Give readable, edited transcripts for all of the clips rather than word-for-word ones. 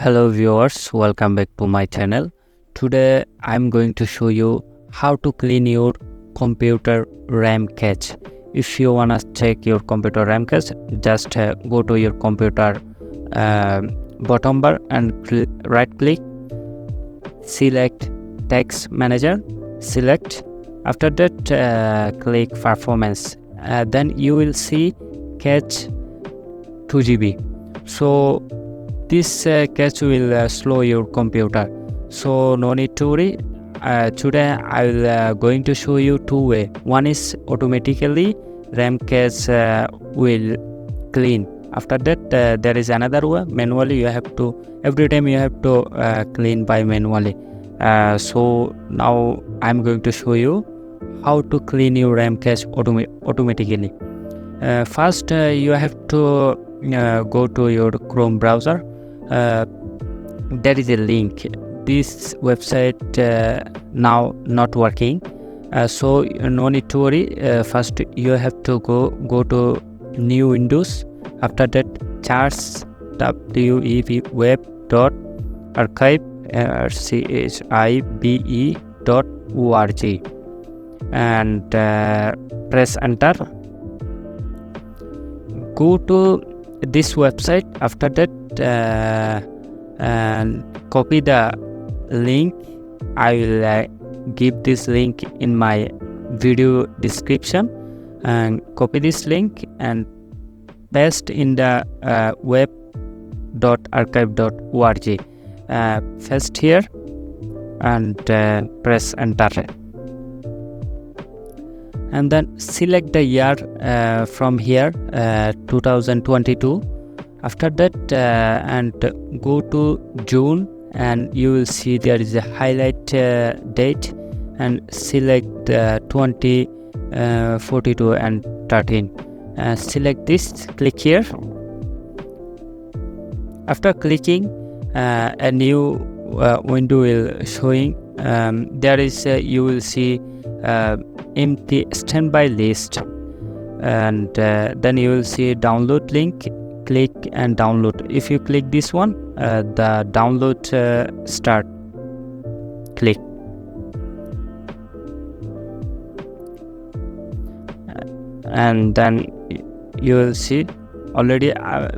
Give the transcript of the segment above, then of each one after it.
Hello viewers, welcome back to my channel. Today I'm going to show you how to clean your computer RAM cache. If you wanna check your computer RAM cache, just go to your computer bottom bar and right click, select text manager, select. After that click performance, then you will see cache 2 GB. So this cache will slow your computer, so no need to worry. Today I will going to show you two way. One is automatically RAM cache will clean. After that there is another way, manually you have to, every time you have to clean by manually. So now I'm going to show you how to clean your RAM cache automatically. First you have to go to your Chrome browser. There is a link. This website now not working, so no need to worry. First you have to go to new Windows. After that search web.archive.org and press enter. Go to this website. After that and copy the link. I will give this link in my video description, and copy this link and paste in the web.archive.org. Paste here and press enter, and then select the year from here, 2022. After that and go to June, and you will see there is a highlight date, and select 2042 and 13. Select this, click here. After clicking, a new window will showing. There is you will see empty standby list, and then you will see download link. Click and download. If you click this one, the download start. Click, and then you will see already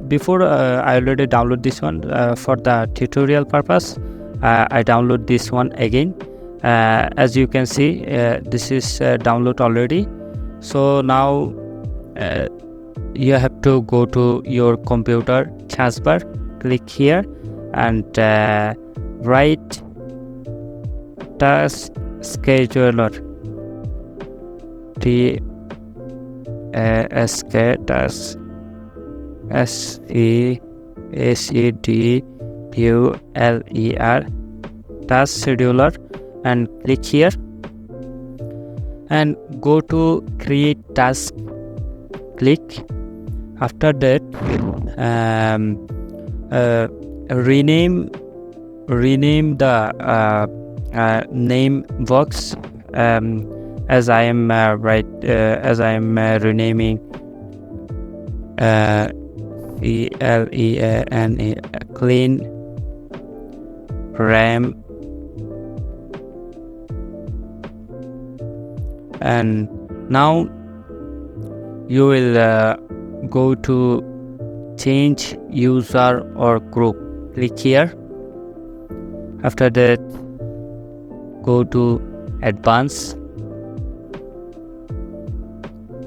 before I already download this one for the tutorial purpose. I download this one again. As you can see, this is download already. So now you have to go to your computer taskbar, click here and write task scheduler, task scheduler, task scheduler, and click here and go to create task. Click. After that rename the name box, as I am renaming clean RAM, and now you will go to change user or group. Click here. After that go to advanced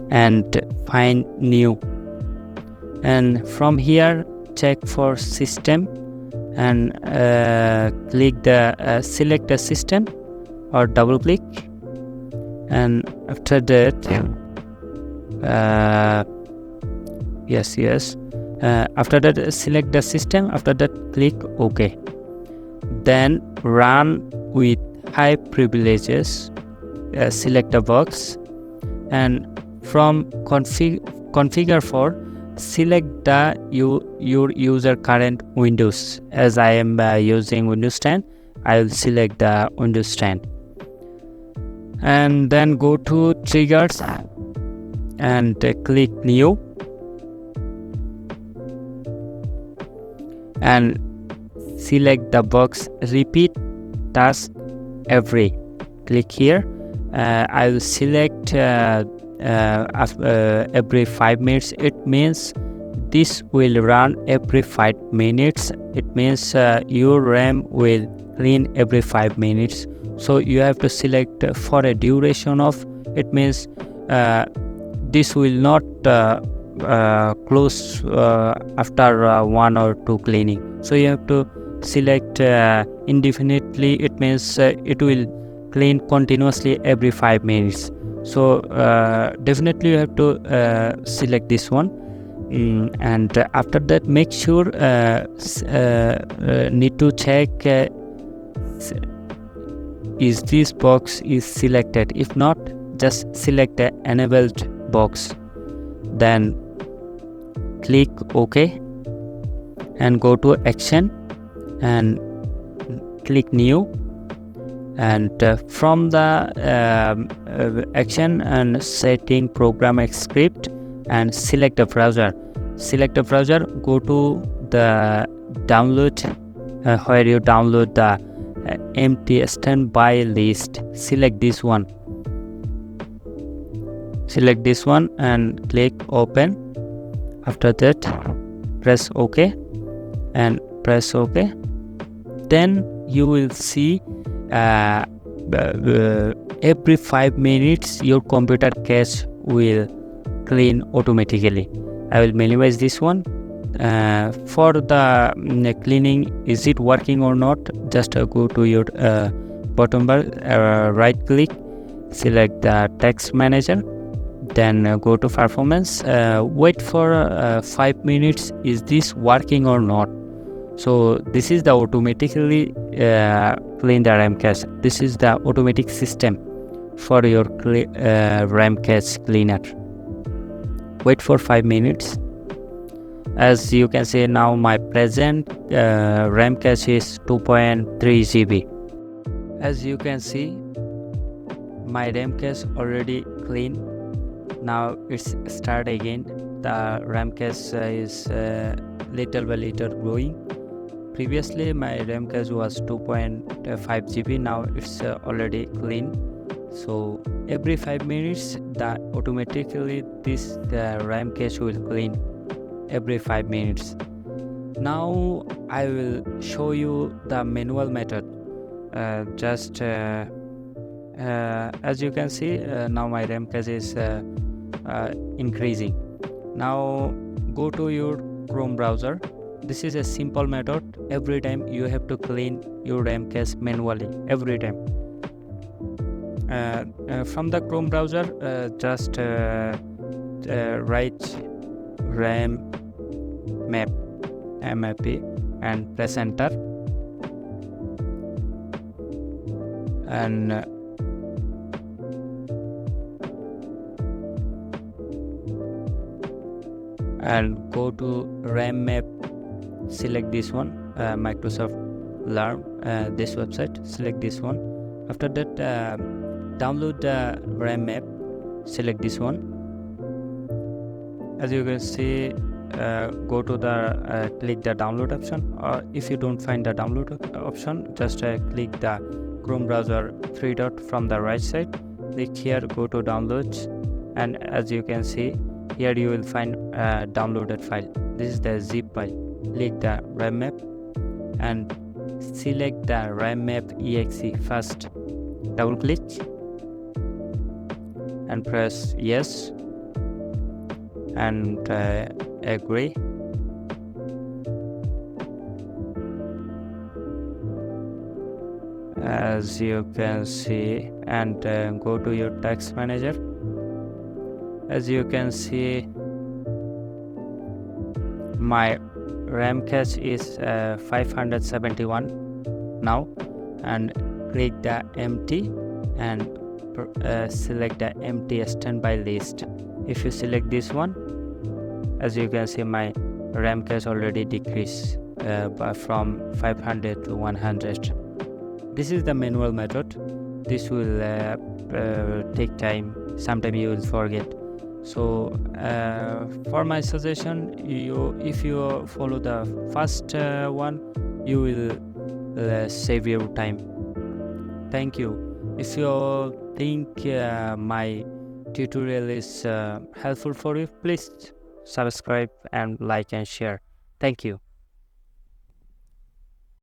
and find new, and from here check for system and click the select the system or double click, and after that yes after that select the system. After that click OK. Then run with high privileges, select the box, and from configure for select the your user current Windows. As I am using Windows 10, I will select the Windows 10, and then go to triggers and click new, and select the box repeat task every. Click here. I will select every 5 minutes. It means this will run every 5 minutes. It means your RAM will clean every 5 minutes. So you have to select for a duration of, it means this will not close after 1 or 2 cleaning. So you have to select indefinitely. It means it will clean continuously every 5 minutes. So definitely you have to select this one. And after that, make sure need to check is this box is selected. If not, just select the enabled box, then click OK and go to action and click new. And from the action and setting program script and select a browser. Go to the download where you download the empty standby list. Select this one and click open. After that, press OK and press OK. Then you will see every 5 minutes your computer cache will clean automatically. I will minimize this one. For the cleaning, is it working or not, just go to your bottom bar, right click, select the text manager, then go to performance. Wait for 5 minutes, is this working or not. So this is the automatically clean the RAM cache. This is the automatic system for your RAM cache cleaner. Wait for 5 minutes. As you can see, now my present RAM cache is 2.3 GB. As you can see, my RAM cache already clean. Now it's start again. The RAM cache is little by little growing. Previously my RAM cache was 2.5 GB. Now it's already clean. So every 5 minutes, the automatically this RAM cache will clean every 5 minutes. Now I will show you the manual method. As you can see, now my RAM cache is increasing. Now go to your Chrome browser. This is a simple method. Every time you have to clean your RAM cache manually, every time. From the Chrome browser, just write RAMMap and press enter. And go to RAMMap. Select this one, Microsoft Learn, this website. Select this one. After that, download the RAMMap. Select this one. As you can see, go to the click the download option, or if you don't find the download option, just click the Chrome browser 3 dot from the right side. Click here, go to downloads, and as you can see here, you will find a downloaded file. This is the zip file. Click the RAMMap and select the RAMMap exe first. Double click and press yes and agree. As you can see, and go to your text manager. As you can see, my RAM cache is 571 now, and click the empty and select the empty standby list. If you select this one, as you can see, my RAM cache already decreased from 500 to 100. This is the manual method. This will take time. Sometime you will forget. So for my suggestion, if you follow the first one, you will save your time. Thank you. If you think my tutorial is helpful for you, please subscribe and like and share. Thank you.